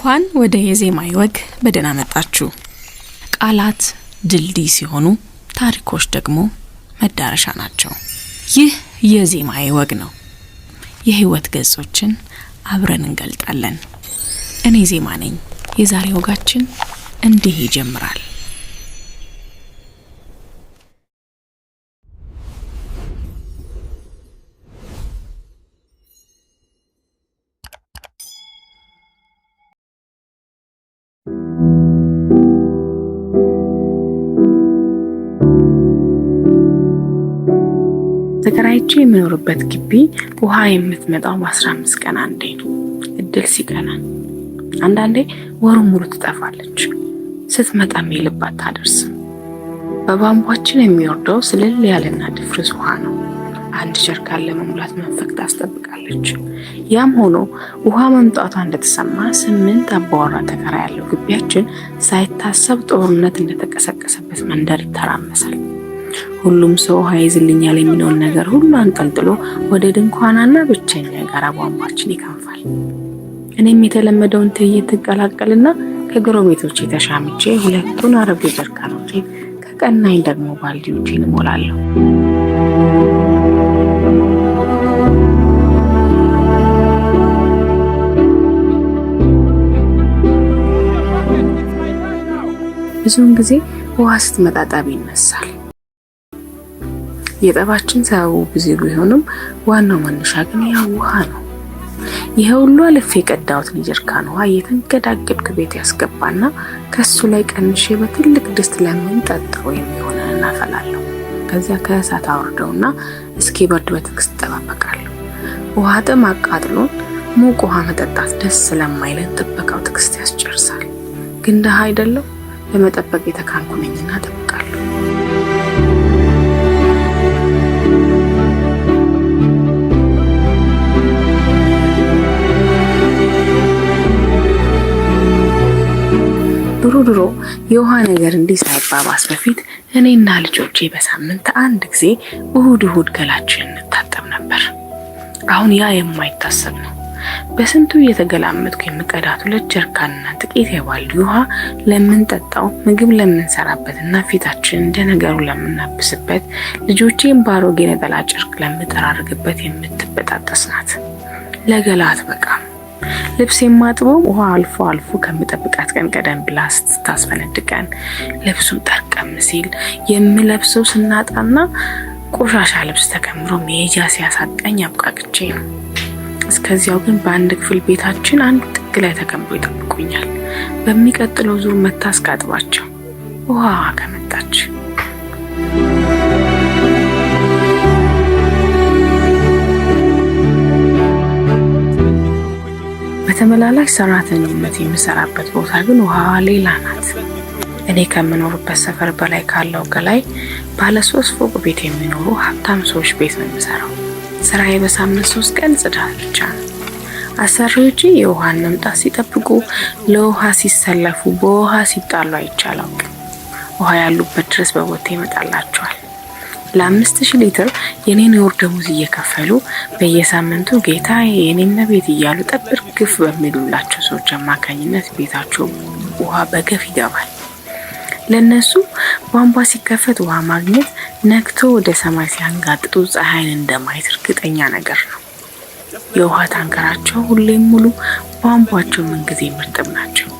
እንኳን ወደ የዜማዬ ወግ በደህና መጣችሁ። ቃላት ድልድይ ሲሆኑ ታሪኮች ደግሞ መዳረሻ ናቸው። ይህ የዜማዬ ወግ ነው። የህይወት ገጾችን አብረን እንገልጣለን። እኔ ዜማ ነኝ። የዛሬ ወጋችን እንዲህ ይጀምራል። ተከራይቼ የምኖርበት ግቢ ውሃ የምትመጣው በ15 ቀን አንዴ ነው። እድል ሲቀና አንዳንዴ ወሩን ሙሉ ትጠፋለች። ስትመጣም የልባት ታደርስም። በቧንቧችን የሚወርደው ስልል ያለና ድፍርስ ውሃ ነው። አንድ ጀሪካን ለመሙላት መንፈቅ ታስጠብቃለች። ያም ሆኖ ውሃ መምጣቷ እንደተሰማ 8 አባወራ ተከራይ ያለው ግቢያችን ሳይታሰብ ጦርነት እንደተቀሰቀሰበት መንደር ይተራመሳል። ሁሉም ሰው ሀይዝልኛል የሚለውን ነገር ሁሉ አንጠልጥሎ ወደ ድንኳናና ብቸኛ የጋራ ቧንቧችን ይከንፋል። እኔም የተለመደውን ትዕይንት ትቀላቀልና ከጎረቤቶቼ ተሻምቼ 2 አሮጌ ጀሪካኖቼ ከቀናኝ ደግሞ ባልዲዎቼን እሞላለሁ። ብዙውን ጊዜ ውሃ ስትመጣ ጠብ ይነሳል። የጠባችን ሰው ብዙ ቢሆንም ዋናው መነሻ ግን ያው ውሃ ነው። ይሄ ሁሉ አልፌ የቀዳሁትን ጀሪካን ውሃ የተንገዳገድኩ ቤት ያስገባና ከሱ ላይ ቀንሼ በትልቅ ድስት ለምንጠጣው የሚሆነን እናፈላለሁ። ከዚያ ከእሳት አወርደውና እስኪበርድ በትዕግስት እጠባበቃለሁ። ውሃ ጥም አቃጥሎን ሙቅ ውሃ መጠጣት ደስ ስለማይለን ጥበቃው ትዕግስት ያስጨርሳል። ግን ደሃ አይደለም። ለመጠበቅ የተካንኩ ነኝና እጠብቃለሁ። ድሮ የውሃ ነገር እንዲህ ሳይባባስ በፊት እኔና ልጆቼ በሳምንት አንድ ጊዜ እሁድ ገላችንን እንታጠብ ነበር። አሁን ያ የማይታሰብ ነው። በስንቱ እየተገላመጥኩ የምቀዳት 2 ጀሪካንና ጥቂት የባልዲ ውሃ ለምንጠጣው፣ ምግብ ለምንሰራበትና ፊታችን እንደ ነገሩ ለምናብስበት፣ ልጆቼን ባሮጌ ነጠላ ጨርቅ ለምጠራርግበት የምትበጣጠስ ናት። ለገላት በቃም። ልብስ የማጥበው ውሃ አልፎ አልፎ ከምጠብቃት ቀን ቀደም ብላ ስታስፈነድቀን፣ ልብሱን ጠርቀም ሲል የምለብሰው ስናጣና ቆሻሻ ልብስ ተከምሮ መሄጃ ሲያሳጣኝ አብቃቅቼ ነው። እስከዚያው ግን በአንድ ክፍል ቤታችን አንድ ጥግ ላይ ተከምሮ ይጠብቁኛል። በሚቀጥለው ዙር መታ እስካጥባቸው ውሃ ከመጣች። በተመላላሽ ሰራተኝነት የምሰራበት ቦታ ግን ውሃ ሌላ ናት። እኔ ከምኖርበት ሰፈር በላይ ካለው ከላይ ባለ 3 ፎቅ ቤት የሚኖሩ ሀብታም ሰዎች ቤት ነው የምሰራው። ስራዬ በሳምንት 3 ቀን ጽዳት ብቻ ነው። አሰሪዎቼ የውሃን መምጣት ሲጠብቁ፣ ለውሃ ሲሰለፉ፣ በውሃ ሲጣሉ አይቻለው። ውሃ ያሉበት ድረስ በቦቴ ይመጣላቸዋል። ለ5000 ሊትር የኔን የወር ደመወዝ እየከፈሉ በየሳምንቱ ጌታ የኔን ቤት እያሉ ጠብር ግፍ በሚሉላቸው ሰዎች አማካኝነት ቤታቸው ውሃ በገፍ ይገባል። ለነሱ ቧንቧ ሲከፈት ውሃ ማግኘት ነክቶ ወደ ሰማይ ሲያንጋጥጡ ፀሐይን እንደማየት እርግጠኛ ነገር ነው። የውሃ ታንከራቸው ሁሌም ሙሉ፣ ቧንቧቸው ምንጊዜ ምርጥብ ናቸው።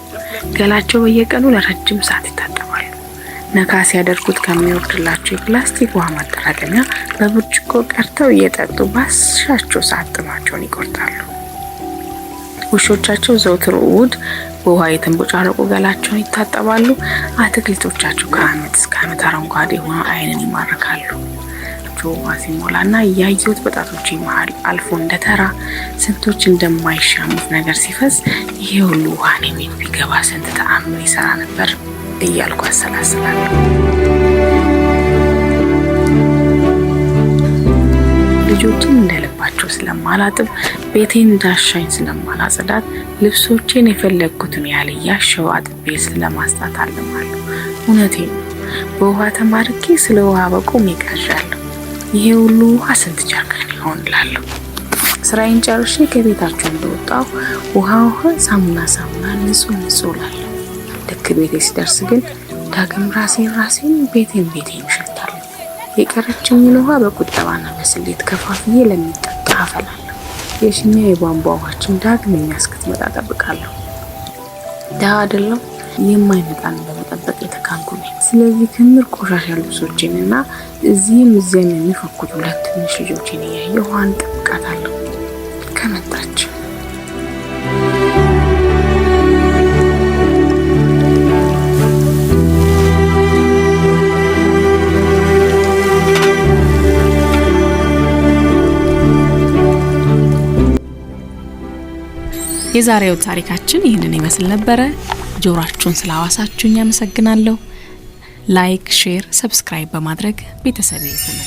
ገላቸው በየቀኑ ለረጅም ሰዓት ይታጠባሉ። ነካስ ያደርጉት ከሚወርድላቸው የፕላስቲክ ውሃ ማጠራቀሚያ በብርጭቆ ቀርተው እየጠጡ ባሻቸው ሰዓት ጥማቸውን ይቆርጣሉ። ውሾቻቸው ዘውትር እሑድ በውሃ የተንቦጫረቁ ገላቸውን ይታጠባሉ። አትክልቶቻቸው ከዓመት እስከ ዓመት አረንጓዴ ሆነው ዓይንን ይማርካሉ። ውሃ ሲሞላና እያየሁት በጣቶቼ መሃል አልፎ እንደተራ ስንቶች እንደማይሻሙት ነገር ሲፈስ ይሄ ሁሉ ውሃ ነው ቢገባ ስንት ተአምር ይሰራ ነበር እያልኩ አሰላስላለሁ። ልጆችን እንደልባቸው ስለማላጥብ፣ ቤቴን እንዳሻኝ ስለማላጸዳት፣ ልብሶቼን የፈለግኩትን ያህል እያሸው አጥቤ ስለማስጣት አልማለሁ። እውነቴን ነው። በውሃ ተማርኬ ስለ ውሃ በቁም ይቃዣለሁ። ይሄ ሁሉ ውሃ ስንት ጀሪካን ይሆን እላለሁ። ስራዬን ጨርሼ ከቤታቸው እንደወጣው ውሃው ሳሙና ንጹህ ላለ ልክ ቤቴ ሲደርስ ግን ዳግም ራሴን ቤቴን ይሸታል። የቀረችኝን ውሃ በቁጠባና በስሌት ከፋፍዬ ለሚጠጣ አፈላለሁ። የሽኛ የቧንቧ ውሃችን ዳግም እስክትመጣ ጠብቃለሁ። ዳ አይደለም የማይመጣን በመጠበቅ የተካንኩ ነኝ። ስለዚህ ክምር ቆሻሻ ልብሶችንና እዚህም የሚፈኩት ሁለት ትንሽ ልጆችን እያየሁ ውሃን ጠብቃታለሁ ከመጣች። የዛሬው ታሪካችን ይህንን ይመስል ነበር። ጆሮአችሁን ስላዋሳችሁኝ አመሰግናለሁ። ላይክ፣ ሼር፣ ሰብስክራይብ በማድረግ ቤተሰብ ይሁኑ።